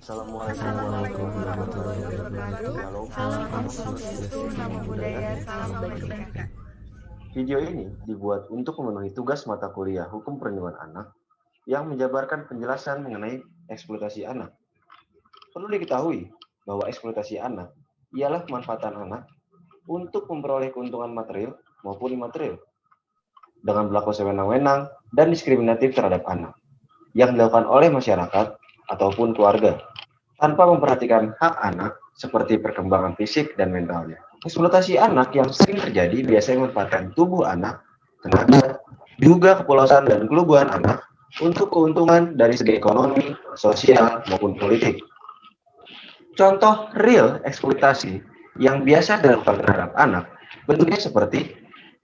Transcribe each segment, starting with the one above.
Assalamualaikum warahmatullahi wabarakatuh. Salam Swastiastu, Namo Buddhaya, salam kebajikan. Video ini dibuat untuk memenuhi tugas mata kuliah Hukum Perlindungan Anak yang menjabarkan penjelasan mengenai eksploitasi anak. Perlu diketahui bahwa eksploitasi anak ialah pemanfaatan anak untuk memperoleh keuntungan material maupun imaterial dengan berlaku sewenang-wenang dan diskriminatif terhadap anak yang dilakukan oleh masyarakat ataupun keluarga tanpa memperhatikan hak anak seperti perkembangan fisik dan mentalnya. Eksploitasi anak yang sering terjadi biasanya memanfaatkan tubuh anak, tenaga, juga kepolosan dan keluguan anak untuk keuntungan dari segi ekonomi, sosial, maupun politik. Contoh real eksploitasi yang biasa dilakukan terhadap anak bentuknya seperti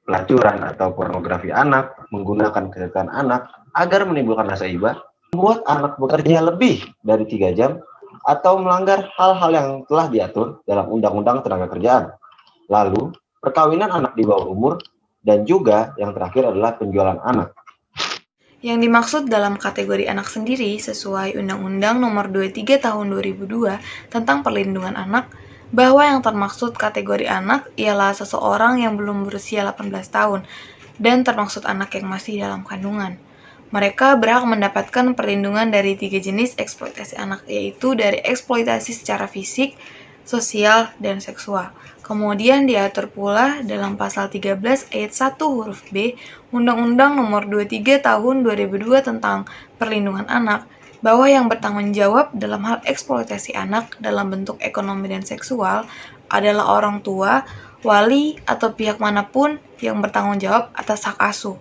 pelacuran atau pornografi anak, menggunakan kesehatan anak agar menimbulkan rasa iba, membuat anak bekerja lebih dari 3 jam, atau melanggar hal-hal yang telah diatur dalam Undang-Undang Tenaga Kerjaan. Lalu, perkawinan anak di bawah umur, dan juga yang terakhir adalah penjualan anak. Yang dimaksud dalam kategori anak sendiri sesuai Undang-Undang Nomor 23 Tahun 2002 tentang Perlindungan Anak, bahwa yang termaksud kategori anak ialah seseorang yang belum berusia 18 tahun dan termaksud anak yang masih dalam kandungan. Mereka berhak mendapatkan perlindungan dari 3 jenis eksploitasi anak, yaitu dari eksploitasi secara fisik, sosial, dan seksual. Kemudian diatur pula dalam pasal 13 ayat 1 huruf B Undang-Undang Nomor 23 Tahun 2002 tentang Perlindungan Anak, bahwa yang bertanggung jawab dalam hal eksploitasi anak dalam bentuk ekonomi dan seksual adalah orang tua, wali, atau pihak manapun yang bertanggung jawab atas hak asuh.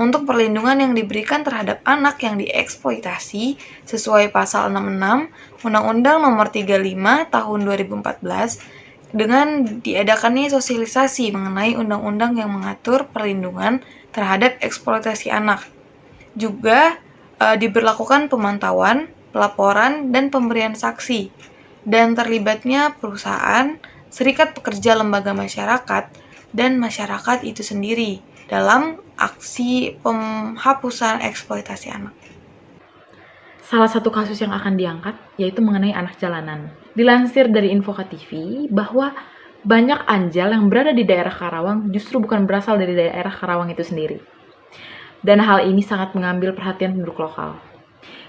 Untuk perlindungan yang diberikan terhadap anak yang dieksploitasi sesuai pasal 66 Undang-Undang Nomor 35 Tahun 2014 dengan diadakannya sosialisasi mengenai undang-undang yang mengatur perlindungan terhadap eksploitasi anak. Juga diberlakukan pemantauan, pelaporan, dan pemberian saksi, dan terlibatnya perusahaan, serikat pekerja lembaga masyarakat, dan masyarakat itu sendiri dalam aksi penghapusan eksploitasi anak. Salah satu kasus yang akan diangkat yaitu mengenai anak jalanan. Dilansir dari Infoka TV bahwa banyak anjal yang berada di daerah Karawang justru bukan berasal dari daerah Karawang itu sendiri. Dan hal ini sangat mengambil perhatian penduduk lokal.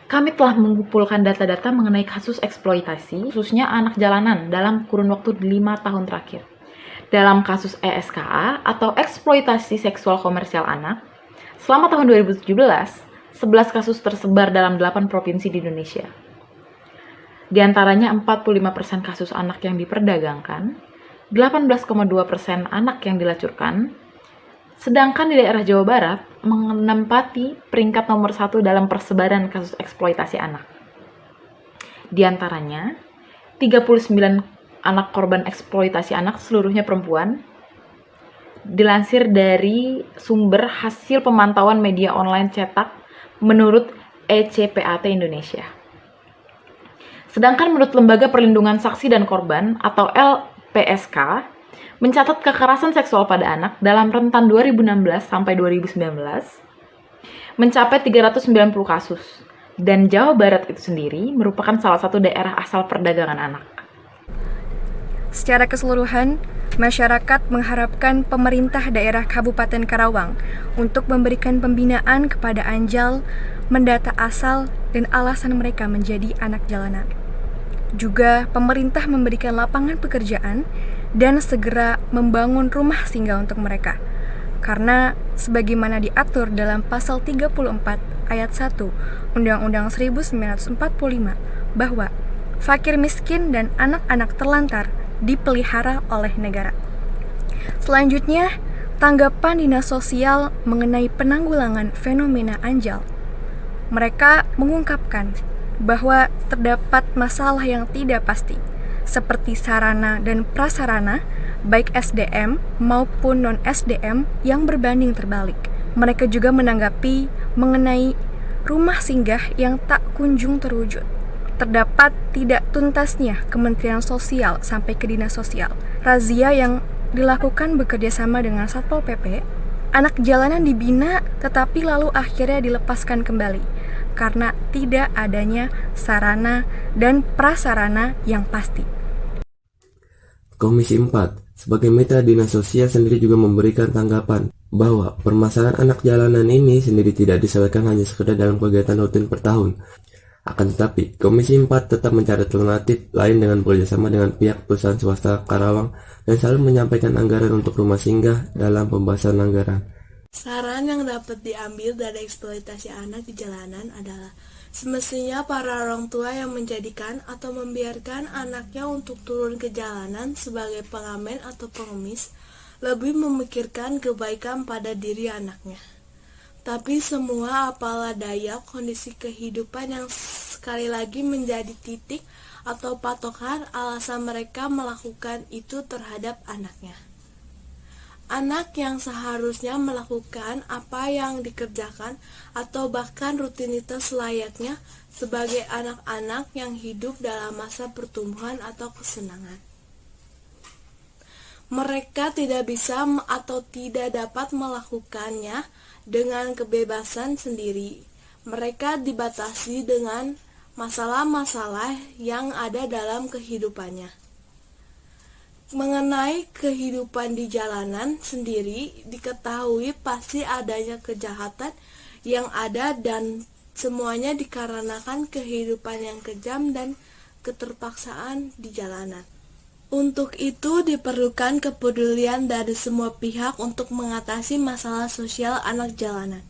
Kami telah mengumpulkan data-data mengenai kasus eksploitasi, khususnya anak jalanan dalam kurun waktu 5 tahun terakhir. Dalam kasus ESKA atau eksploitasi seksual komersial anak, selama tahun 2017, 11 kasus tersebar dalam 8 provinsi di Indonesia. Di antaranya 45% kasus anak yang diperdagangkan, 18,2% anak yang dilacurkan, sedangkan di daerah Jawa Barat menempati peringkat nomor 1 dalam persebaran kasus eksploitasi anak. Di antaranya, 39 anak korban eksploitasi anak seluruhnya perempuan. Dilansir dari sumber hasil pemantauan media online cetak menurut ECPAT Indonesia. Sedangkan menurut Lembaga Perlindungan Saksi dan Korban atau LPSK mencatat kekerasan seksual pada anak dalam rentan 2016 sampai 2019 mencapai 390 kasus, dan Jawa Barat itu sendiri merupakan salah satu daerah asal perdagangan anak. Secara keseluruhan, masyarakat mengharapkan pemerintah daerah Kabupaten Karawang untuk memberikan pembinaan kepada anjal, mendata asal dan alasan mereka menjadi anak jalanan. Juga pemerintah memberikan lapangan pekerjaan dan segera membangun rumah singgah untuk mereka. Karena sebagaimana diatur dalam pasal 34 ayat 1 Undang-Undang 1945 bahwa fakir miskin dan anak-anak terlantar dipelihara oleh negara. Selanjutnya, tanggapan Dinas Sosial mengenai penanggulangan fenomena anjal. Mereka mengungkapkan bahwa terdapat masalah yang tidak pasti, seperti sarana dan prasarana, baik SDM maupun non-SDM yang berbanding terbalik. Mereka juga menanggapi mengenai rumah singgah yang tak kunjung terwujud. Terdapat tidak tuntasnya Kementerian Sosial sampai ke Dinas Sosial. Razia yang dilakukan bekerjasama dengan Satpol PP, anak jalanan dibina tetapi lalu akhirnya dilepaskan kembali. karena tidak adanya sarana dan prasarana yang pasti. Komisi 4, sebagai mitra dinas sosial sendiri juga memberikan tanggapan bahwa permasalahan anak jalanan ini sendiri tidak diselesaikan hanya sekedar dalam kegiatan rutin per tahun. Akan tetapi, Komisi 4 tetap mencari alternatif lain dengan bekerjasama dengan pihak perusahaan swasta Karawang dan selalu menyampaikan anggaran untuk rumah singgah dalam pembahasan anggaran. Saran yang dapat diambil dari eksploitasi anak di jalanan adalah semestinya para orang tua yang menjadikan atau membiarkan anaknya untuk turun ke jalanan sebagai pengamen atau pengemis lebih memikirkan kebaikan pada diri anaknya. Tapi semua apalah daya kondisi kehidupan yang sekali lagi menjadi titik atau patokan alasan mereka melakukan itu terhadap anaknya. Anak yang seharusnya melakukan apa yang dikerjakan atau bahkan rutinitas layaknya sebagai anak-anak yang hidup dalam masa pertumbuhan atau kesenangan. Mereka tidak bisa atau tidak dapat melakukannya dengan kebebasan sendiri. Mereka dibatasi dengan masalah-masalah yang ada dalam kehidupannya. Mengenai kehidupan di jalanan sendiri, diketahui pasti adanya kejahatan yang ada dan semuanya dikarenakan kehidupan yang kejam dan keterpaksaan di jalanan. Untuk itu diperlukan kepedulian dari semua pihak untuk mengatasi masalah sosial anak jalanan.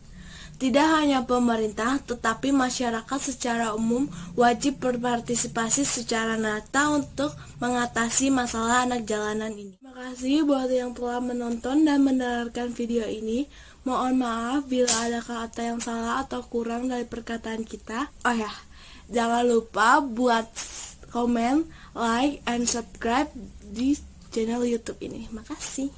Tidak hanya pemerintah, tetapi masyarakat secara umum wajib berpartisipasi secara nyata untuk mengatasi masalah anak jalanan ini. Terima kasih buat yang telah menonton dan mendengarkan video ini. Mohon maaf bila ada kata yang salah atau kurang dari perkataan kita. Oh ya, jangan lupa buat komen, like, and subscribe di channel YouTube ini. Makasih.